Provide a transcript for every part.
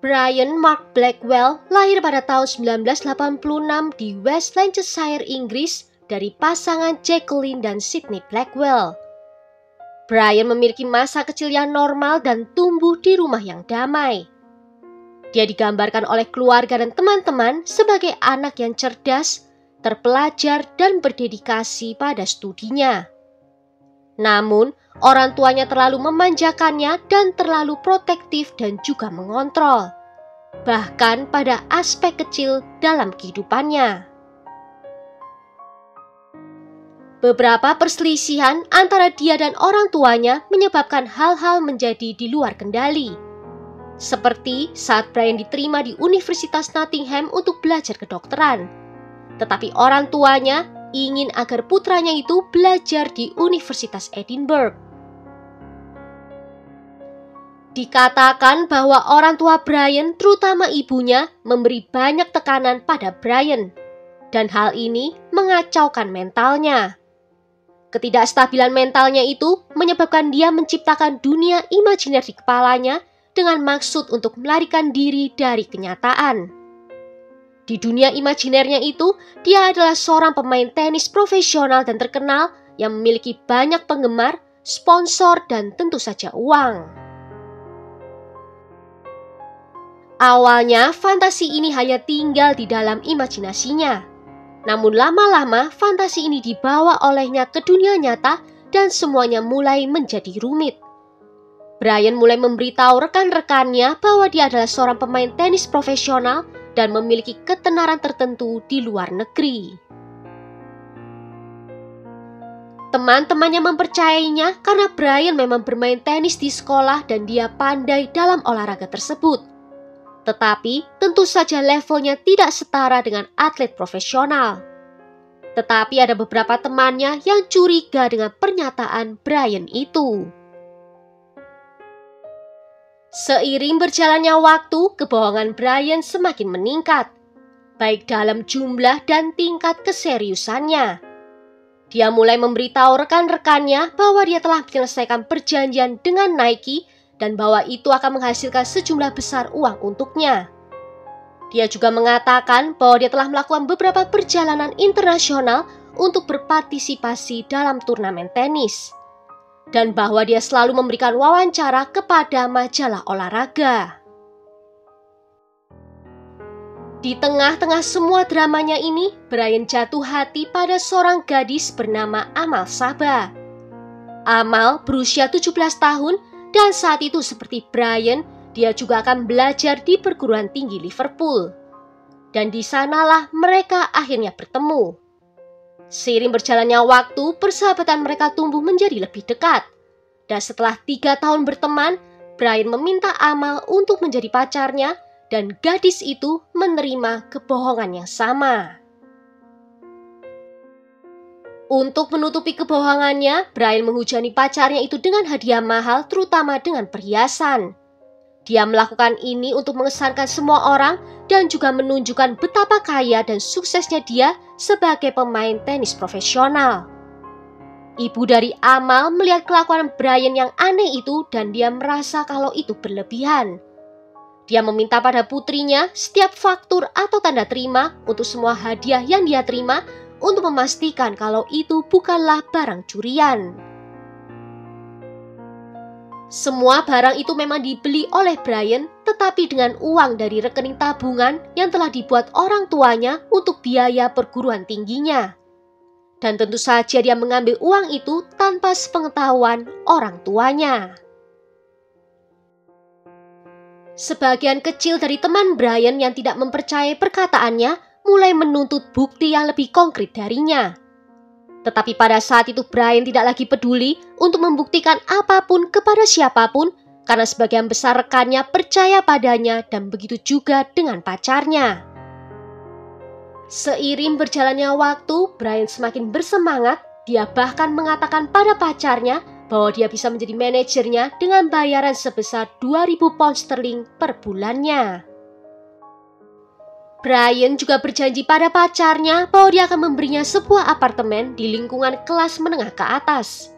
Brian Mark Blackwell lahir pada tahun 1986 di West Lancashire, Inggris dari pasangan Jacqueline dan Sydney Blackwell. Brian memiliki masa kecil yang normal dan tumbuh di rumah yang damai. Dia digambarkan oleh keluarga dan teman-teman sebagai anak yang cerdas, terpelajar, dan berdedikasi pada studinya. Namun, orang tuanya terlalu memanjakannya dan terlalu protektif dan juga mengontrol, bahkan pada aspek kecil dalam kehidupannya. Beberapa perselisihan antara dia dan orang tuanya menyebabkan hal-hal menjadi di luar kendali. Seperti saat Brian diterima di Universitas Nottingham untuk belajar kedokteran. Tetapi orang tuanya ingin agar putranya itu belajar di Universitas Edinburgh. Dikatakan bahwa orang tua Brian, terutama ibunya, memberi banyak tekanan pada Brian. Dan hal ini mengacaukan mentalnya. Ketidakstabilan mentalnya itu menyebabkan dia menciptakan dunia imajiner di kepalanya dengan maksud untuk melarikan diri dari kenyataan. Di dunia imajinernya itu, dia adalah seorang pemain tenis profesional dan terkenal yang memiliki banyak penggemar, sponsor, dan tentu saja uang. Awalnya, fantasi ini hanya tinggal di dalam imajinasinya. Namun lama-lama fantasi ini dibawa olehnya ke dunia nyata dan semuanya mulai menjadi rumit. Brian mulai memberitahu rekan-rekannya bahwa dia adalah seorang pemain tenis profesional dan memiliki ketenaran tertentu di luar negeri. Teman-temannya mempercayainya karena Brian memang bermain tenis di sekolah dan dia pandai dalam olahraga tersebut. Tetapi tentu saja levelnya tidak setara dengan atlet profesional. Tetapi ada beberapa temannya yang curiga dengan pernyataan Brian itu. Seiring berjalannya waktu, kebohongan Brian semakin meningkat, baik dalam jumlah dan tingkat keseriusannya. Dia mulai memberitahu rekan-rekannya bahwa dia telah menyelesaikan perjanjian dengan Nike dan bahwa itu akan menghasilkan sejumlah besar uang untuknya. Dia juga mengatakan bahwa dia telah melakukan beberapa perjalanan internasional untuk berpartisipasi dalam turnamen tenis, dan bahwa dia selalu memberikan wawancara kepada majalah olahraga. Di tengah-tengah semua dramanya ini, Brian jatuh hati pada seorang gadis bernama Amal Sabah. Amal berusia 17 tahun dan saat itu seperti Brian, dia juga akan belajar di perguruan tinggi Liverpool. Dan di sanalah mereka akhirnya bertemu. Seiring berjalannya waktu, persahabatan mereka tumbuh menjadi lebih dekat. Dan setelah 3 tahun berteman, Brian meminta Amal untuk menjadi pacarnya dan gadis itu menerima kebohongan yang sama. Untuk menutupi kebohongannya, Brian menghujani pacarnya itu dengan hadiah mahal, terutama dengan perhiasan. Dia melakukan ini untuk mengesankan semua orang dan juga menunjukkan betapa kaya dan suksesnya dia sebagai pemain tenis profesional. Ibu dari Amal melihat kelakuan Brian yang aneh itu dan dia merasa kalau itu berlebihan. Dia meminta pada putrinya setiap faktur atau tanda terima untuk semua hadiah yang dia terima untuk memastikan kalau itu bukanlah barang curian. Semua barang itu memang dibeli oleh Brian, tetapi dengan uang dari rekening tabungan yang telah dibuat orang tuanya untuk biaya perguruan tingginya. Dan tentu saja dia mengambil uang itu tanpa sepengetahuan orang tuanya. Sebagian kecil dari teman Brian yang tidak mempercayai perkataannya mulai menuntut bukti yang lebih konkret darinya. Tetapi pada saat itu Brian tidak lagi peduli untuk membuktikan apapun kepada siapapun karena sebagian besar rekannya percaya padanya dan begitu juga dengan pacarnya. Seiring berjalannya waktu, Brian semakin bersemangat. Dia bahkan mengatakan pada pacarnya bahwa dia bisa menjadi manajernya dengan bayaran sebesar 2.000 pound sterling per bulannya. Brian juga berjanji pada pacarnya bahwa dia akan memberinya sebuah apartemen di lingkungan kelas menengah ke atas.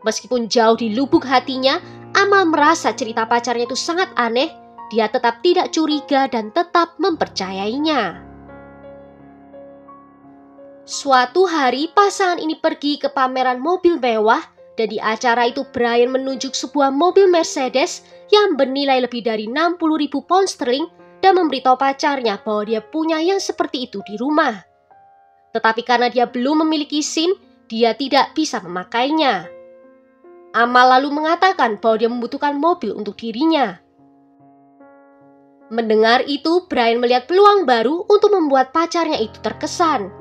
Meskipun jauh di lubuk hatinya, Amal merasa cerita pacarnya itu sangat aneh. dia tetap tidak curiga dan tetap mempercayainya. Suatu hari pasangan ini pergi ke pameran mobil mewah dan di acara itu Brian menunjuk sebuah mobil Mercedes yang bernilai lebih dari 60.000 pound sterling dan memberitahu pacarnya bahwa dia punya yang seperti itu di rumah. Tetapi karena dia belum memiliki SIM, dia tidak bisa memakainya. Amal lalu mengatakan bahwa dia membutuhkan mobil untuk dirinya. Mendengar itu, Brian melihat peluang baru untuk membuat pacarnya itu terkesan.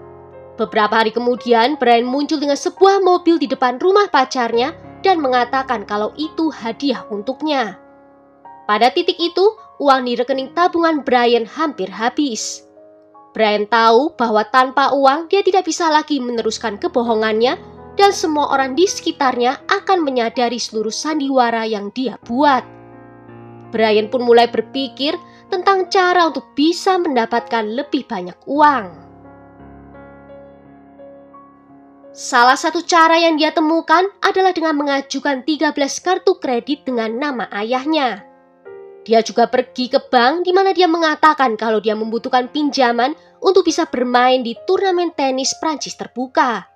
Beberapa hari kemudian, Brian muncul dengan sebuah mobil di depan rumah pacarnya dan mengatakan kalau itu hadiah untuknya. Pada titik itu, uang di rekening tabungan Brian hampir habis. Brian tahu bahwa tanpa uang dia tidak bisa lagi meneruskan kebohongannya dan semua orang di sekitarnya akan menyadari seluruh sandiwara yang dia buat. Brian pun mulai berpikir tentang cara untuk bisa mendapatkan lebih banyak uang. Salah satu cara yang dia temukan adalah dengan mengajukan 13 kartu kredit dengan nama ayahnya. Dia juga pergi ke bank di mana dia mengatakan kalau dia membutuhkan pinjaman untuk bisa bermain di turnamen tenis Prancis terbuka.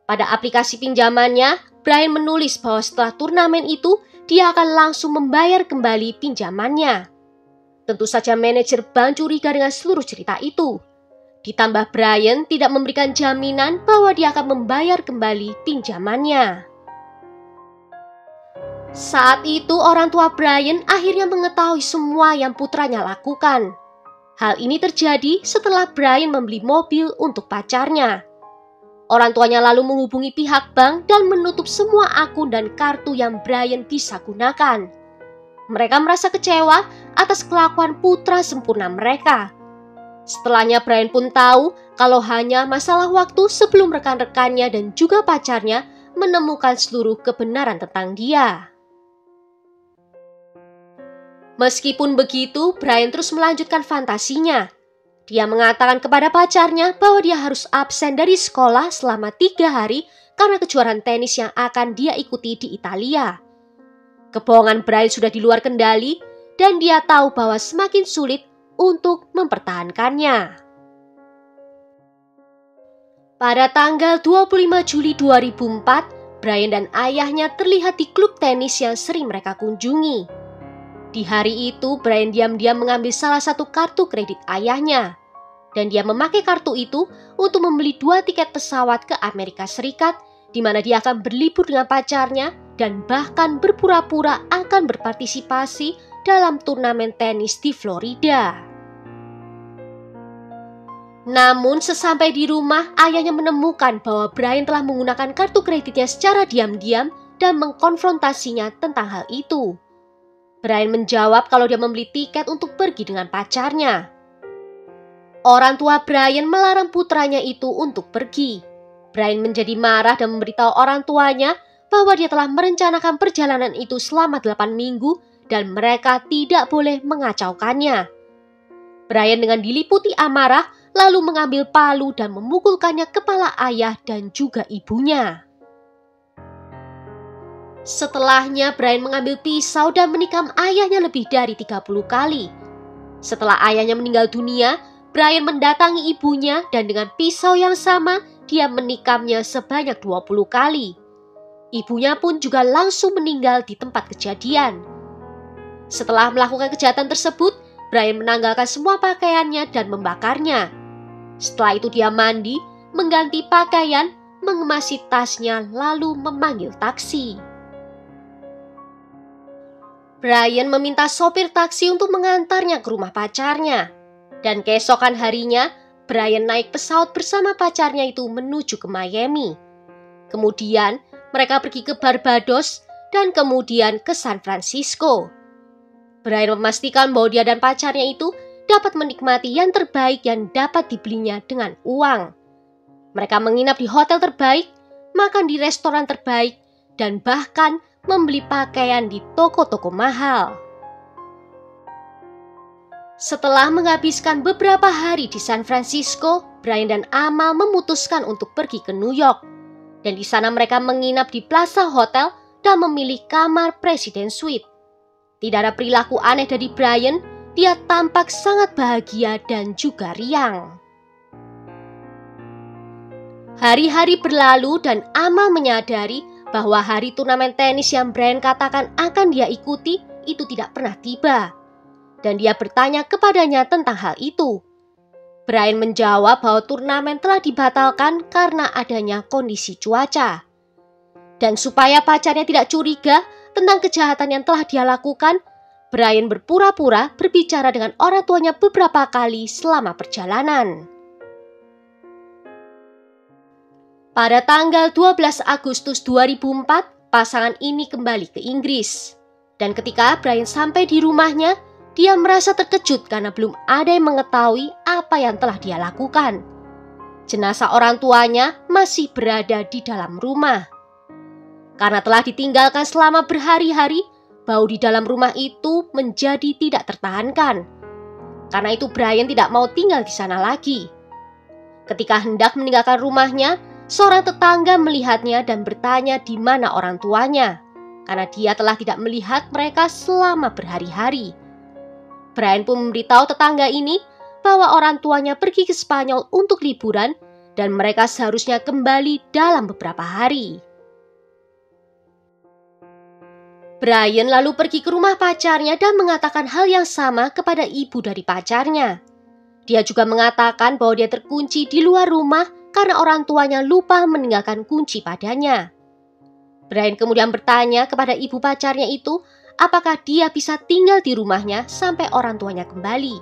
Pada aplikasi pinjamannya, Brian menulis bahwa setelah turnamen itu, dia akan langsung membayar kembali pinjamannya. Tentu saja manajer bank curiga dengan seluruh cerita itu. Ditambah Brian tidak memberikan jaminan bahwa dia akan membayar kembali pinjamannya. Saat itu orang tua Brian akhirnya mengetahui semua yang putranya lakukan. Hal ini terjadi setelah Brian membeli mobil untuk pacarnya. Orang tuanya lalu menghubungi pihak bank dan menutup semua akun dan kartu yang Brian bisa gunakan. Mereka merasa kecewa atas kelakuan putra sempurna mereka. Setelahnya Brian pun tahu kalau hanya masalah waktu sebelum rekan-rekannya dan juga pacarnya menemukan seluruh kebenaran tentang dia. Meskipun begitu, Brian terus melanjutkan fantasinya. Dia mengatakan kepada pacarnya bahwa dia harus absen dari sekolah selama 3 hari karena kejuaraan tenis yang akan dia ikuti di Italia. Kebohongan Brian sudah di luar kendali dan dia tahu bahwa semakin sulit untuk mempertahankannya. Pada tanggal 25 Juli 2004, Brian dan ayahnya terlihat di klub tenis yang sering mereka kunjungi. Di hari itu, Brian diam-diam mengambil salah satu kartu kredit ayahnya. Dan dia memakai kartu itu untuk membeli 2 tiket pesawat ke Amerika Serikat, di mana dia akan berlibur dengan pacarnya dan bahkan berpura-pura akan berpartisipasi dalam turnamen tenis di Florida. Namun sesampai di rumah, ayahnya menemukan bahwa Brian telah menggunakan kartu kreditnya secara diam-diam dan mengkonfrontasinya tentang hal itu. Brian menjawab kalau dia membeli tiket untuk pergi dengan pacarnya. Orang tua Brian melarang putranya itu untuk pergi. Brian menjadi marah dan memberitahu orang tuanya bahwa dia telah merencanakan perjalanan itu selama 8 minggu dan mereka tidak boleh mengacaukannya. Brian dengan diliputi amarah lalu mengambil palu dan memukulkannya kepala ayah dan juga ibunya. Setelahnya Brian mengambil pisau dan menikam ayahnya lebih dari 30 kali. Setelah ayahnya meninggal dunia, Brian mendatangi ibunya dan dengan pisau yang sama dia menikamnya sebanyak 20 kali. Ibunya pun juga langsung meninggal di tempat kejadian. Setelah melakukan kejahatan tersebut, Brian menanggalkan semua pakaiannya dan membakarnya. Setelah itu dia mandi, mengganti pakaian, mengemasi tasnya lalu memanggil taksi. Brian meminta sopir taksi untuk mengantarnya ke rumah pacarnya. Dan keesokan harinya, Brian naik pesawat bersama pacarnya itu menuju ke Miami. Kemudian, mereka pergi ke Barbados dan kemudian ke San Francisco. Brian memastikan bahwa dia dan pacarnya itu dapat menikmati yang terbaik yang dapat dibelinya dengan uang. Mereka menginap di hotel terbaik, makan di restoran terbaik, dan bahkan membeli pakaian di toko-toko mahal. Setelah menghabiskan beberapa hari di San Francisco, Brian dan Amal memutuskan untuk pergi ke New York. Dan di sana mereka menginap di Plaza Hotel dan memilih kamar Presiden Suite. Tidak ada perilaku aneh dari Brian, dia tampak sangat bahagia dan juga riang. Hari-hari berlalu dan Amal menyadari bahwa hari turnamen tenis yang Brian katakan akan dia ikuti itu tidak pernah tiba. Dan dia bertanya kepadanya tentang hal itu. Brian menjawab bahwa turnamen telah dibatalkan karena adanya kondisi cuaca. Dan supaya pacarnya tidak curiga tentang kejahatan yang telah dia lakukan, Brian berpura-pura berbicara dengan orang tuanya beberapa kali selama perjalanan. Pada tanggal 12 Agustus 2004, pasangan ini kembali ke Inggris. Dan ketika Brian sampai di rumahnya, dia merasa terkejut karena belum ada yang mengetahui apa yang telah dia lakukan. Jenazah orang tuanya masih berada di dalam rumah. Karena telah ditinggalkan selama berhari-hari, bau di dalam rumah itu menjadi tidak tertahankan. Karena itu Brian tidak mau tinggal di sana lagi. Ketika hendak meninggalkan rumahnya, seorang tetangga melihatnya dan bertanya di mana orang tuanya, karena dia telah tidak melihat mereka selama berhari-hari. Brian pun memberitahu tetangga ini bahwa orang tuanya pergi ke Spanyol untuk liburan dan mereka seharusnya kembali dalam beberapa hari. Brian lalu pergi ke rumah pacarnya dan mengatakan hal yang sama kepada ibu dari pacarnya. Dia juga mengatakan bahwa dia terkunci di luar rumah karena orang tuanya lupa meninggalkan kunci padanya. Brian kemudian bertanya kepada ibu pacarnya itu apakah dia bisa tinggal di rumahnya sampai orang tuanya kembali.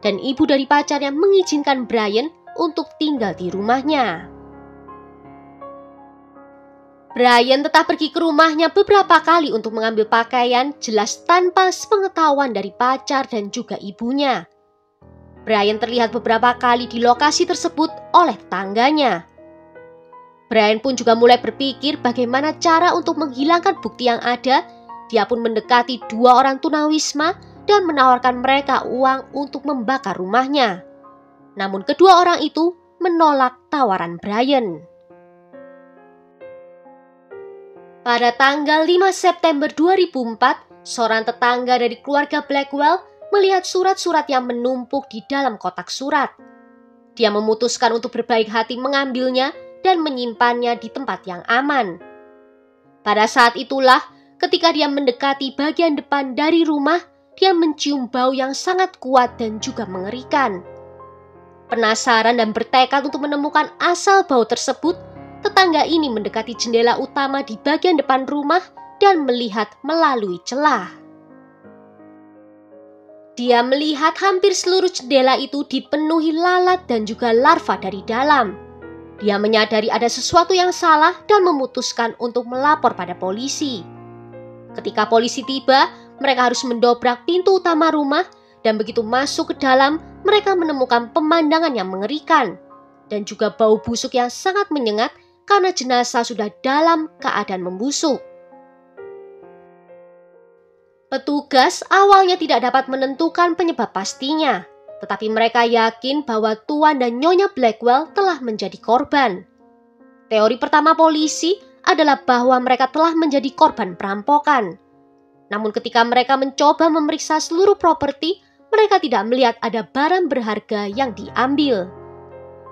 Dan ibu dari pacarnya mengizinkan Brian untuk tinggal di rumahnya. Brian tetap pergi ke rumahnya beberapa kali untuk mengambil pakaian, jelas tanpa sepengetahuan dari pacar dan juga ibunya. Brian terlihat beberapa kali di lokasi tersebut oleh tetangganya. Brian pun juga mulai berpikir bagaimana cara untuk menghilangkan bukti yang ada. Dia pun mendekati dua orang tunawisma dan menawarkan mereka uang untuk membakar rumahnya. Namun kedua orang itu menolak tawaran Brian. Pada tanggal 5 September 2004, seorang tetangga dari keluarga Blackwell melihat surat-surat yang menumpuk di dalam kotak surat. Dia memutuskan untuk berbaik hati mengambilnya dan menyimpannya di tempat yang aman. Pada saat itulah, ketika dia mendekati bagian depan dari rumah, dia mencium bau yang sangat kuat dan juga mengerikan. Penasaran dan bertekad untuk menemukan asal bau tersebut, tetangga ini mendekati jendela utama di bagian depan rumah dan melihat melalui celah. Dia melihat hampir seluruh jendela itu dipenuhi lalat dan juga larva dari dalam. Dia menyadari ada sesuatu yang salah dan memutuskan untuk melapor pada polisi. Ketika polisi tiba, mereka harus mendobrak pintu utama rumah dan begitu masuk ke dalam, mereka menemukan pemandangan yang mengerikan dan juga bau busuk yang sangat menyengat karena jenazah sudah dalam keadaan membusuk. Petugas awalnya tidak dapat menentukan penyebab pastinya, tetapi mereka yakin bahwa Tuan dan Nyonya Blackwell telah menjadi korban. Teori pertama polisi adalah bahwa mereka telah menjadi korban perampokan. Namun ketika mereka mencoba memeriksa seluruh properti, mereka tidak melihat ada barang berharga yang diambil.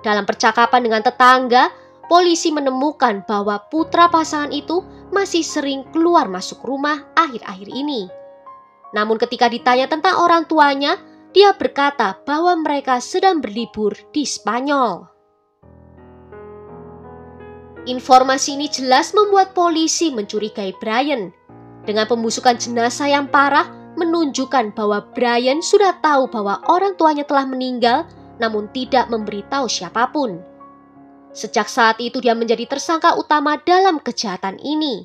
Dalam percakapan dengan tetangga, polisi menemukan bahwa putra pasangan itu masih sering keluar masuk rumah akhir-akhir ini. Namun ketika ditanya tentang orang tuanya, dia berkata bahwa mereka sedang berlibur di Spanyol. Informasi ini jelas membuat polisi mencurigai Brian. Dengan pembusukan jenazah yang parah, menunjukkan bahwa Brian sudah tahu bahwa orang tuanya telah meninggal, namun tidak memberitahu siapapun. Sejak saat itu dia menjadi tersangka utama dalam kejahatan ini.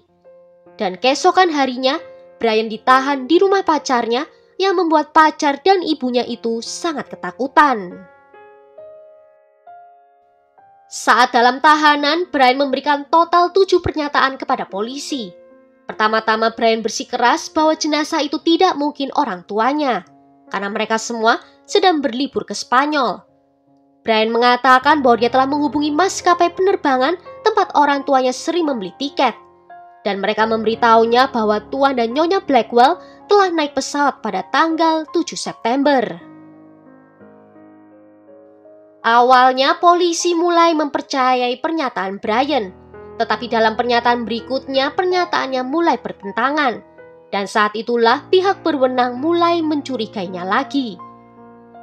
Dan keesokan harinya, Brian ditahan di rumah pacarnya yang membuat pacar dan ibunya itu sangat ketakutan. Saat dalam tahanan, Brian memberikan total 7 pernyataan kepada polisi. Pertama-tama Brian bersikeras bahwa jenazah itu tidak mungkin orang tuanya, karena mereka semua sedang berlibur ke Spanyol. Brian mengatakan bahwa dia telah menghubungi maskapai penerbangan tempat orang tuanya sering membeli tiket. Dan mereka memberitahunya bahwa Tuan dan Nyonya Blackwell telah naik pesawat pada tanggal 7 September. Awalnya polisi mulai mempercayai pernyataan Brian, tetapi dalam pernyataan berikutnya pernyataannya mulai bertentangan. Dan saat itulah pihak berwenang mulai mencurigainya lagi.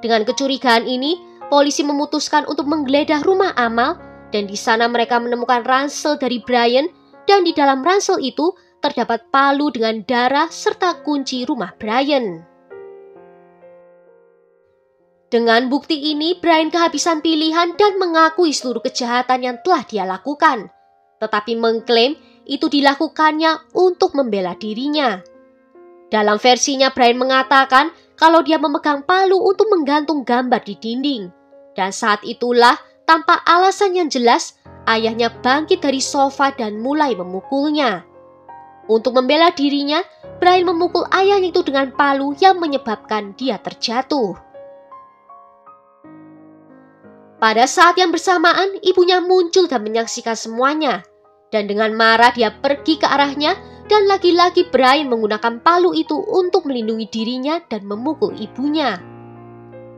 Dengan kecurigaan ini, polisi memutuskan untuk menggeledah rumah Amal dan di sana mereka menemukan ransel dari Brian dan di dalam ransel itu terdapat palu dengan darah serta kunci rumah Brian. Dengan bukti ini, Brian kehabisan pilihan dan mengakui seluruh kejahatan yang telah dia lakukan. Tetapi mengklaim itu dilakukannya untuk membela dirinya. Dalam versinya, Brian mengatakan kalau dia memegang palu untuk menggantung gambar di dinding. Dan saat itulah, tanpa alasan yang jelas, ayahnya bangkit dari sofa dan mulai memukulnya. Untuk membela dirinya, Brian memukul ayahnya itu dengan palu yang menyebabkan dia terjatuh. Pada saat yang bersamaan, ibunya muncul dan menyaksikan semuanya. Dan dengan marah dia pergi ke arahnya dan lagi-lagi Brian menggunakan palu itu untuk melindungi dirinya dan memukul ibunya.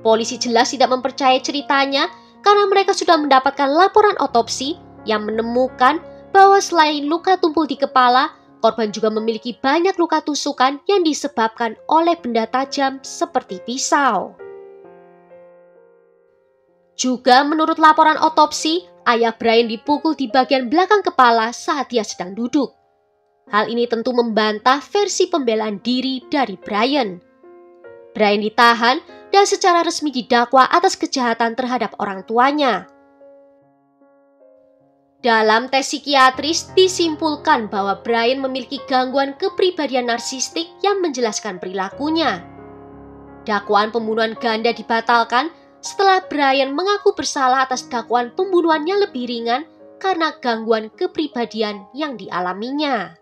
Polisi jelas tidak mempercayai ceritanya karena mereka sudah mendapatkan laporan otopsi yang menemukan bahwa selain luka tumpul di kepala, korban juga memiliki banyak luka tusukan yang disebabkan oleh benda tajam seperti pisau. Juga menurut laporan otopsi, ayah Brian dipukul di bagian belakang kepala saat dia sedang duduk. Hal ini tentu membantah versi pembelaan diri dari Brian. Brian ditahan dan secara resmi didakwa atas kejahatan terhadap orang tuanya. Dalam tes psikiatris disimpulkan bahwa Brian memiliki gangguan kepribadian narsistik yang menjelaskan perilakunya. Dakwaan pembunuhan ganda dibatalkan setelah Brian mengaku bersalah atas dakwaan pembunuhan yang lebih ringan karena gangguan kepribadian yang dialaminya.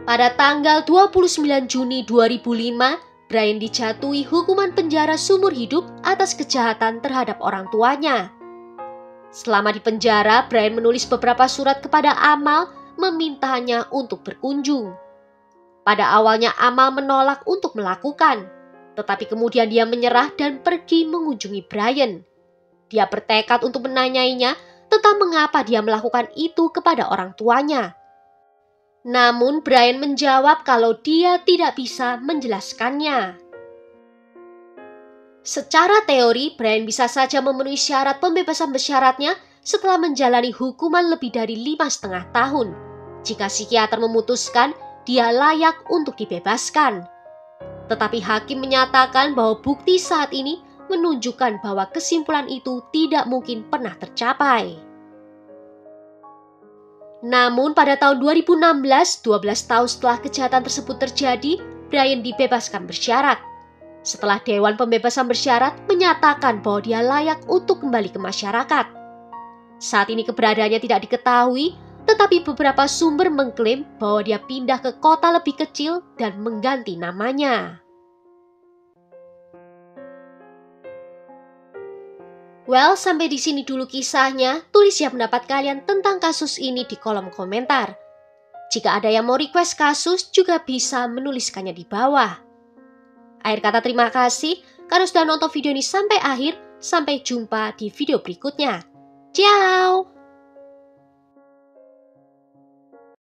Pada tanggal 29 Juni 2005, Brian dijatuhi hukuman penjara seumur hidup atas kejahatan terhadap orang tuanya. Selama di penjara, Brian menulis beberapa surat kepada Amal memintanya untuk berkunjung. Pada awalnya Amal menolak untuk melakukan, tetapi kemudian dia menyerah dan pergi mengunjungi Brian. Dia bertekad untuk menanyainya tentang mengapa dia melakukan itu kepada orang tuanya. Namun Brian menjawab kalau dia tidak bisa menjelaskannya. Secara teori, Brian bisa saja memenuhi syarat pembebasan bersyaratnya setelah menjalani hukuman lebih dari 5,5 tahun. Jika psikiater memutuskan dia layak untuk dibebaskan. Tetapi hakim menyatakan bahwa bukti saat ini menunjukkan bahwa kesimpulan itu tidak mungkin pernah tercapai. Namun pada tahun 2016, 12 tahun setelah kejahatan tersebut terjadi, Brian dibebaskan bersyarat. Setelah Dewan Pembebasan Bersyarat menyatakan bahwa dia layak untuk kembali ke masyarakat. Saat ini keberadaannya tidak diketahui, tetapi beberapa sumber mengklaim bahwa dia pindah ke kota lebih kecil dan mengganti namanya. Well, sampai di sini dulu kisahnya. Tulis ya pendapat kalian tentang kasus ini di kolom komentar. Jika ada yang mau request kasus, juga bisa menuliskannya di bawah. Akhir kata terima kasih karena sudah nonton video ini sampai akhir. Sampai jumpa di video berikutnya. Ciao!